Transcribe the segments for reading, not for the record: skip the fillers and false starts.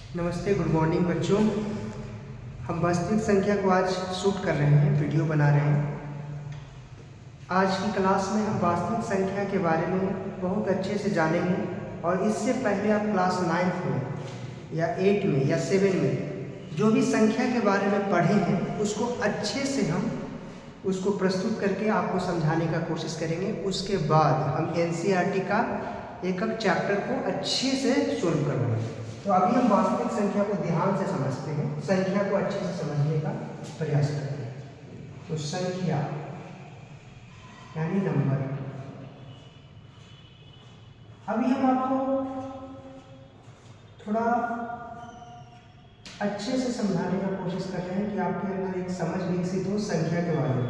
नमस्ते, good morning बच्चों। हम वास्तविक संख्या को आज शूट कर रहे हैं, वीडियो बना रहे हैं। आज की क्लास में हम वास्तविक संख्या के बारे में बहुत अच्छे से जानेंगे और इससे पहले आप क्लास 9 में या 8 में या 7 में जो भी संख्या के बारे में पढ़े हैं उसको अच्छे से हम उसको प्रस्तुत करके आपको समझाने का कोशिश करेंगे। उसके बाद हम NCERT का एक चैप्टर को अच्छे से सोल्व करवाएंगे। तो अभी हम वास्तविक संख्या को ध्यान से समझते हैं, संख्या को अच्छे से समझने का प्रयास करते हैं। तो संख्या यानी नंबर। अभी हम आपको थोड़ा अच्छे से समझाने का कोशिश कर रहे हैं कि आपके अंदर एक समझ विकसित हो संख्या के बारे में।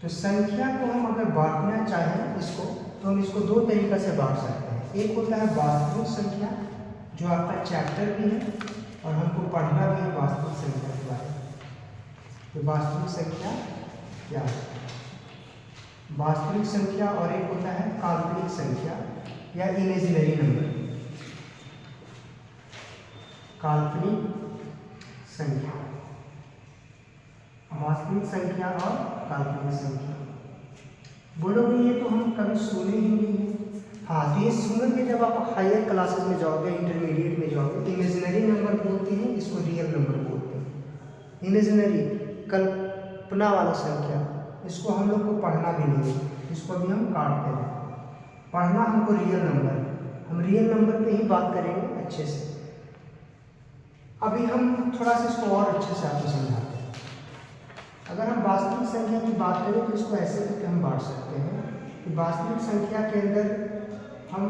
तो संख्या को हम अगर बांटना चाहें इसको, तो हम इसको दो तरीक़ा से बांट सकते हैं। एक होता है वास्तविक संख्या, जो आपका चैप्टर भी है और हमको पढ़ना भी है वास्तविक संख्या के बारे में। तो वास्तविक संख्या क्या है? वास्तविक संख्या, और एक होता है काल्पनिक संख्या या इमेजिनरी नंबर। काल्पनिक संख्या, वास्तविक संख्या और काल्पनिक संख्या। बोलोगे ये तो हम कभी सुने ही नहीं है। हाँ, तो ये सुनेंगे जब आप हायर क्लासेस में जाओगे, इंटरमीडिएट में जाओगे। इमेजिनरी नंबर बोलते हैं, इसको रियल नंबर बोलते हैं। इमेजिनरी कल्पना वाला संख्या, इसको हम लोग को पढ़ना भी नहीं है, इसको भी हम काटते हैं। पढ़ना हमको रियल नंबर, हम रियल नंबर पे ही बात करेंगे अच्छे से। अभी हम थोड़ा सा इसको और अच्छे से आपको समझाते हैं। अगर हम वास्तविक संख्या की बात करें तो इसको ऐसे करके हम बांट सकते हैं कि वास्तविक संख्या के अंदर हम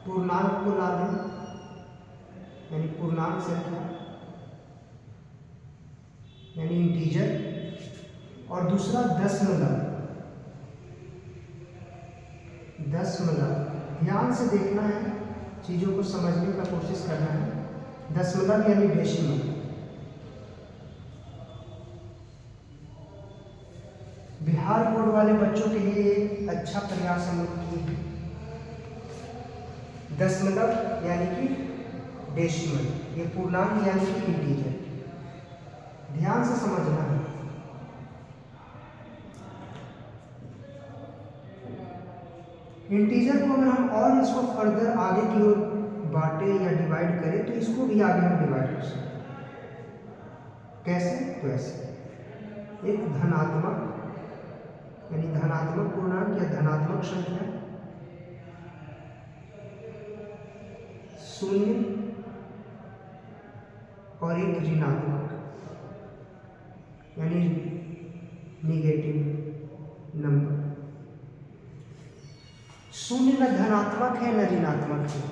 पूर्णांक को ला दें, यानी पूर्णांक संख्या यानी इंटीजर, और दूसरा दशमलव। ध्यान से देखना है, चीज़ों को समझने का कोशिश करना है। दशमलव यानी डेसिमल। बिहार बोर्ड वाले बच्चों के लिए एक अच्छा प्रयास हम लोग किए हैं। दशमलव यानी कि डेसिमल, ये पूर्णांक यानी कि इंटीजर। ध्यान से समझना है। इंटीजर को अगर हम और इसको फर्दर आगे की ओर बांटे या डिवाइड करें तो इसको भी आगे हम डिवाइड कर सकते हैं। कैसे? तो ऐसे, एक धनात्मक यानी धनात्मक पूर्णांक या धनात्मक संख्या, शून्य, और एक ऋणात्मक यानी निगेटिव नंबर। शून्य न धनात्मक है न ऋणात्मक है,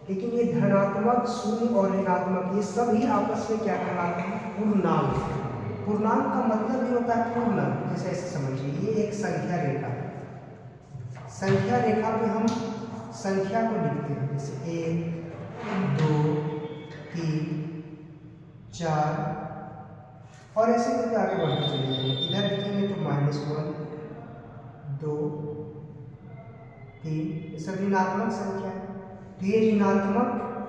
लेकिन ये धनात्मक, शून्य और ऋणात्मक ये सभी आपस में क्या कहलाते हैं? पूर्णांक। पूर्णांक का मतलब ये होता है पूर्णांक। जैसे ऐसे समझिए, ये एक संख्या रेखा है। संख्या रेखा पे हम संख्या को लिखते हैं, जैसे 1, 2, 3, 4, और ऐसे करके आगे बढ़ते चले जाएंगे। इधर लिखेंगे तो -1, 2, 3, ये सब ऋणात्मक संख्या है। तो ये ऋणात्मक,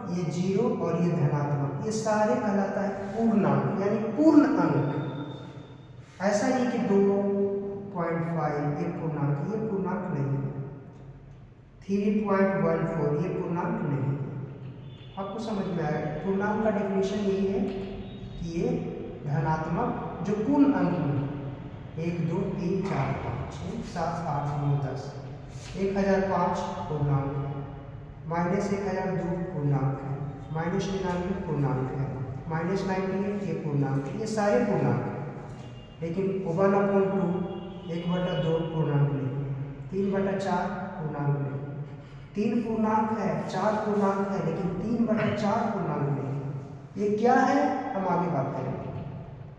ये 0 और ये धनात्मक, ये सारे कहलाता है पूर्णांक यानी पूर्ण अंक। ऐसा नहीं कि 2.5 ये पूर्णांक, ये पूर्णांक नहीं है। 3.14 ये पूर्णांक नहीं है। आपको समझ में आया? पूर्णांक का डेफिनेशन यही है कि ये धनात्मक जो पूर्ण अंक में 1, 2, 3, 4, 5, 6, 7, 8, 9, 10, 1005 पूर्णांक है, -1002 पूर्णांक है, -99 पूर्णांक है, -98 ये पूर्णांक है। ये सारे पूर्णांक हैं। लेकिन 1/2 1/2 पूर्णांक नहीं है, 3/4 पूर्णांक नहीं है। 3 पूर्णांक है, 4 पूर्णांक है, लेकिन 3/4 पूर्णांक नहीं है। ये क्या है हम आगे बात करेंगे,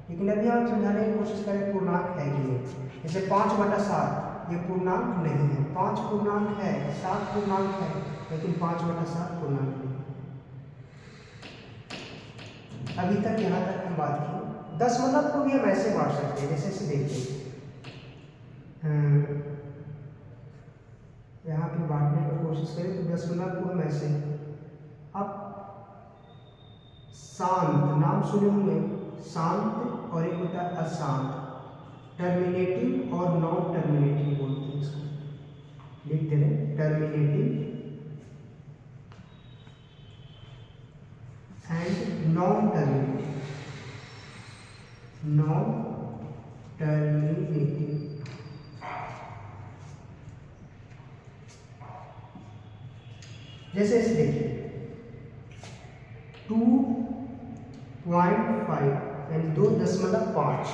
लेकिन अभी हम समझाने की कोशिश करें पूर्णांक है कि नहीं। जैसे 5/7 ये पूर्णांक नहीं है। 5 पूर्णांक है, 7 पूर्णांक है, लेकिन 5/7 पूर्णांक नहीं है। अभी तक यहाँ तक हम बात की। दशमलव को भी हम ऐसे बांट सकते हैं, जैसे ऐसे देखिए, यहाँ पे बांटने की कोशिश करें तो दशमलव को हम ऐसे, अब शांत, नाम सुने होंगे, शांत, और एक होता है अशांत। टर्मिनेटिंग और नॉन टर्मिनेटिंग बोलते हैं इसको, लिखते हैं terminating and non terminating. Non terminating जैसे इसे देखिए 2.5 यानी 2.5,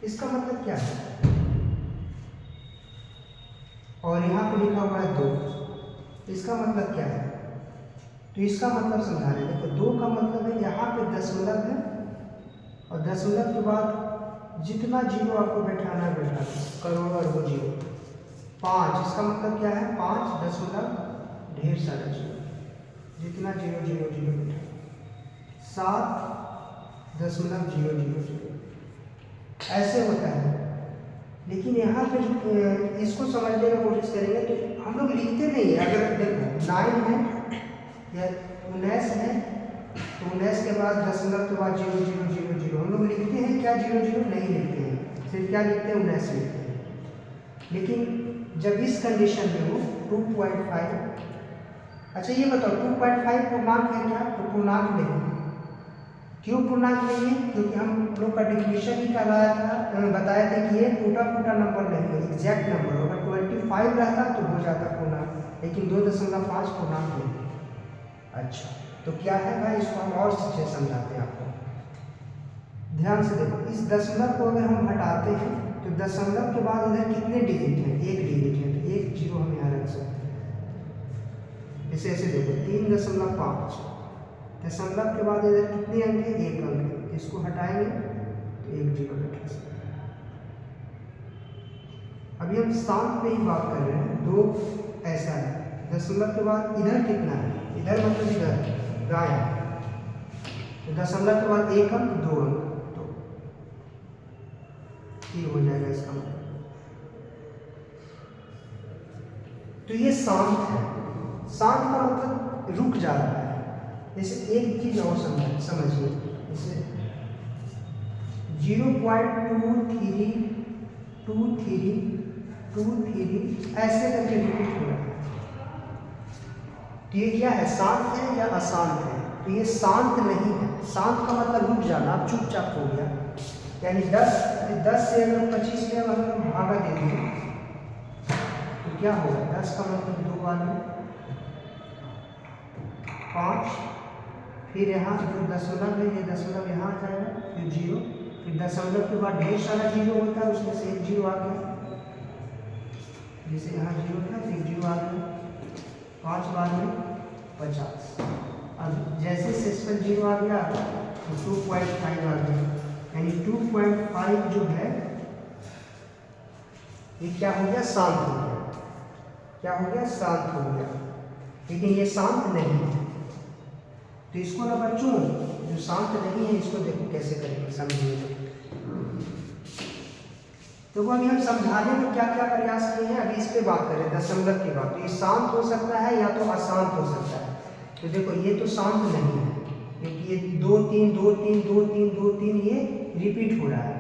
इसका मतलब क्या है? और यहाँ पे लिखा हुआ है 2, इसका मतलब क्या है? तो इसका मतलब समझा रहे हैं। देखो 2 का मतलब है यहाँ पे दशमलव है, और दशमलव के बाद जितना जीरो आपको बैठाना है बैठा दो, करोड़ और वो जीरो। 5, इसका मतलब क्या है? 5 दशमलव ढेर सारा जीरो, जितना जीरो जीरो जीरो बैठा। 7.000 ऐसे होता है। लेकिन यहाँ पे इसको समझने की कोशिश करेंगे तो हम लोग लिखते नहीं है। अगर देखो 9 है या 19 है तो 19 के बाद दशमलव के बाद 0.000 हम लोग लिखते हैं क्या? 0.0 नहीं लिखते हैं, सिर्फ क्या लिखते हैं? 19 लिखते हैं। लेकिन जब इस कंडीशन में हो 2.5, अच्छा ये बताओ 2.5 पूर्णांक है क्या? तो पूर्णांक नहीं। क्यों पूर्णांक नहीं है? क्योंकि हम लोग का डिफिनेशन ही कराया था, बताया था कि ये टूटा फूटा नंबर नहीं है, एग्जैक्ट नंबर। अगर 25 रहता तो हो जाता पूर्णांक, लेकिन 2.5 पूर्णांक नहीं। अच्छा तो क्या है भाई, इसको हम और से समझाते हैं आपको। ध्यान से देखो, इस दशमलव को अगर हम हटाते हैं तो दशमलव के बाद इधर कितने डिजिट हैं? 1 डिजिट है, तो 1 जीरो हम यहाँ रख सकते हैं। ऐसे ऐसे देखो 3.5, दशमलव के बाद इधर कितने अंक है? 1 अंक है, इसको हटाएंगे तो 1 जीरो बैठा सकते हैं। अभी हम शांत पे ही बात कर रहे हैं। 2 ऐसा है, दशमलव के बाद इधर कितना है? इधर मतलब इधर दायां, तो दशमलव के बाद 1 अंक 2 अंक, तो ये हो जाएगा इसका मतलब। तो ये शांत है। शांत का मतलब रुक जा रहा है। जैसे एक चीज और समझिए, जैसे 0.232323 ऐसे करके रिपीट हो रहा है। तो ये क्या है? शांत है या अशांत है? तो ये शांत नहीं है। शांत का मतलब रुक जाना, अब चुपचाप हो गया। यानी 10 से अगर 25 में हम भागा देंगे तो क्या होगा? 10 का मतलब 2 बार में 5, फिर यहाँ जो दशमलव है ये दशमलव यहाँ आ जाएगा, फिर 0, फिर दशमलव के बाद ढेर सारा जीरो होता है, उसमें से 1 जीरो आ गया। जैसे यहाँ 0 था, फिर 0 आ गया, 5 बार में 50। अब जैसे सेक्शन 0 आ गया तो 2.5 आ गया, यानी 2.5 जो है ये क्या हो गया? शांत हो गया। क्या हो गया? शांत हो गया। लेकिन ये शांत नहीं है। तो इसको ना बच्चों, जो शांत नहीं है इसको देखो कैसे करेंगे, समझिए। तो वो अभी हम समझाने में क्या क्या प्रयास किए हैं, अभी इस पे बात करें दशमलव की बात। तो ये शांत हो सकता है या तो अशांत हो सकता है। तो देखो ये तो शांत नहीं है, क्योंकि ये 2 3 2 3 2 3 2 3 ये रिपीट हो रहा है।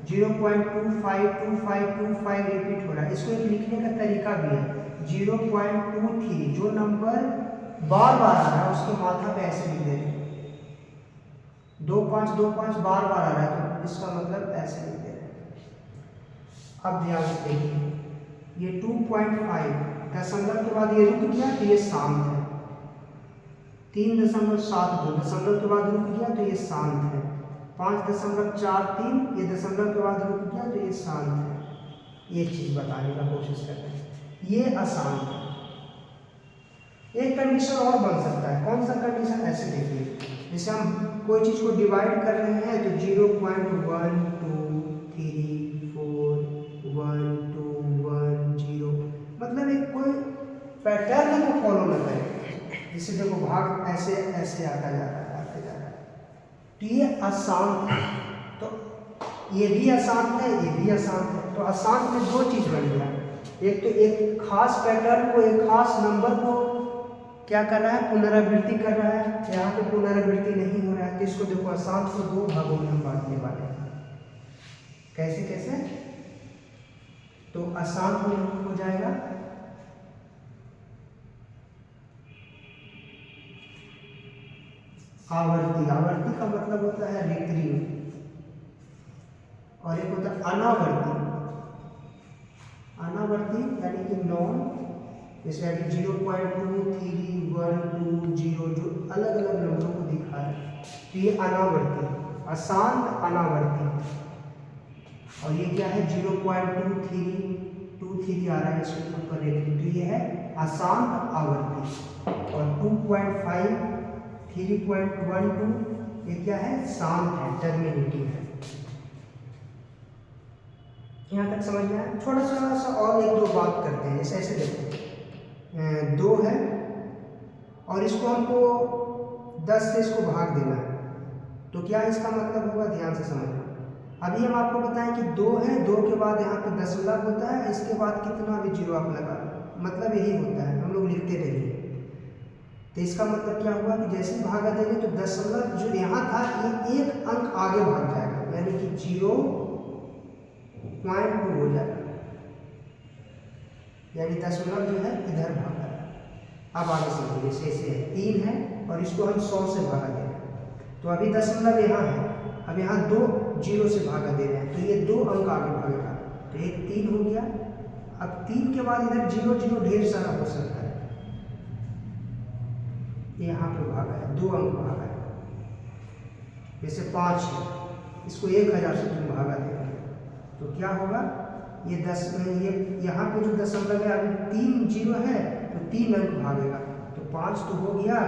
0.252525 रिपीट हो रहा है। इसको एक लिखने का तरीका भी है, 0.23 जो नंबर बार बार आ रहा है उसके माथा पे ऐसे लिख देते हैं। 2525 बार बार आ रहा है तो इसका मतलब ऐसे लिख दे रहे हैं। अब ध्यान से देखिए, ये 2.5 दशमलव के बाद ये रुक गया तो ये शांत है। 3.72 दशमलव के बाद रुक गया तो ये शांत है। 5.43 ये दशमलव के बाद रुक गया तो ये शांत है। ये चीज बताने का कोशिश कर रहे हैं, ये अशांत है। एक कंडीशन और बन सकता है, कौन सा कंडीशन? ऐसे देखिए, जैसे हम कोई चीज को डिवाइड कर रहे हैं तो 0.12341210, मतलब एक कोई पैटर्न को फॉलो न करें। जैसे देखो भाग ऐसे ऐसे आता जा रहा है, आते जा रहा है, तो ये अशांत है। तो ये भी अशांत है, ये भी अशांत है। तो अशांत में 2 चीज बन गया, एक तो एक खास पैटर्न को, एक खास नंबर को क्या कर रहा है, पुनरावृत्ति कर रहा है। यहाँ पे पुनरावृत्ति नहीं हो रहा है, तो इसको देखो अशांत को दो भागों में हम बांटने वाले हैं। कैसे कैसे, तो अशांत में हो जाएगा आवर्ती, आवर्ती का मतलब होता है रेतरीय, और एक होता है अनावर्ती। अनावर्ती यानी कि नॉन, जैसे अभी 0.2, 3, 1, 2, 0 जो अलग अलग नंबरों को दिखा है, तो ये अनावर्ती, अशांत अनावर्ती। और ये क्या है 0.23 आ रहा है इसके ऊपर रेटिंग, तो ये है अशांत आवर्ती। और 2.5, 3.12 ये क्या है, शांत है, टर्मिनेटिंग है। यहाँ तक समझ में आया। थोड़ा सा और एक दो बात करते हैं। जैसे ऐसे देखो 2 है और इसको हमको 10 से इसको भाग देना है, तो क्या इसका मतलब होगा, ध्यान से समझना। अभी हम आपको बताएं कि 2 है, 2 के बाद यहाँ पे दशमलव होता है, इसके बाद कितना भी जीरो आप लगा लो, मतलब यही होता है, हम लोग लिखते रहेंगे। तो इसका मतलब क्या हुआ कि जैसे भागा देंगे तो दशमलव जो यहाँ था ये एक अंक आगे भाग जाएगा, यानी कि 0.2 हो जाएगा, यानी दशमलव जो है इधर भागा है। अब आगे समझिए, जैसे 3 है और इसको हम 100 से भागा दे रहे हैं, तो अभी दशमलव यहाँ है, अब यहाँ 2 0 से भागा दे रहे हैं, तो ये 2 अंक आगे भागेगा, तो एक 3 हो गया। अब 3 के बाद इधर 0 0 ढेर सारा हो सकता है, यहाँ पे भागा है, 2 अंक भागा है। जैसे 5 है, इसको 1000 से तुम भागा दे रहे हो, तो क्या होगा, ये 10 ये यहाँ पे जो दशमलव है, अभी 3 0 है तो 3 अंक भागेगा, तो 5 तो हो गया,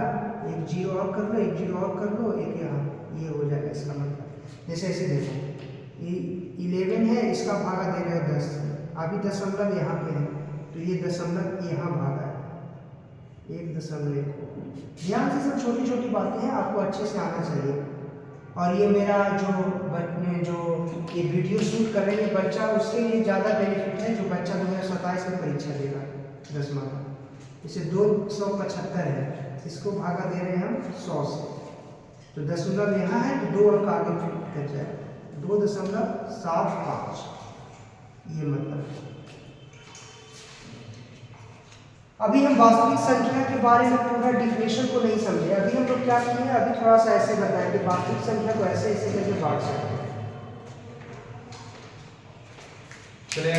एक 0 और कर लो, एक 0 और कर लो, एक यहाँ, ये हो जाएगा इसका मतलब। जैसे ऐसे देखो ये 11 है, इसका भागा दे रहे हो 10, अभी दशमलव यहाँ पे है, तो ये दशमलव यहाँ भागा है, 1.1। ध्यान से सब छोटी छोटी बातें हैं, आपको अच्छे से आना चाहिए। और ये मेरा जो ये वीडियो शूट कर रहे हैं बच्चा, उसके लिए ज़्यादा बेनिफिट है, जो बच्चा 2027 में परीक्षा देगा 10वां का। इसे 275 है, इसको भागा दे रहे हैं हम 100 से, तो दशमलव यहाँ है तो 2 अंक आगे फिट कर जाए, 2.75 ये मतलब। अभी हम वास्तविक संख्या के बारे में पूरा डिफिनेशन को नहीं समझे। अभी हम लोग क्या किए, अभी थोड़ा सा ऐसे बताएं कि वास्तविक संख्या को ऐसे ऐसे करके बांट सकते हैं। चलिए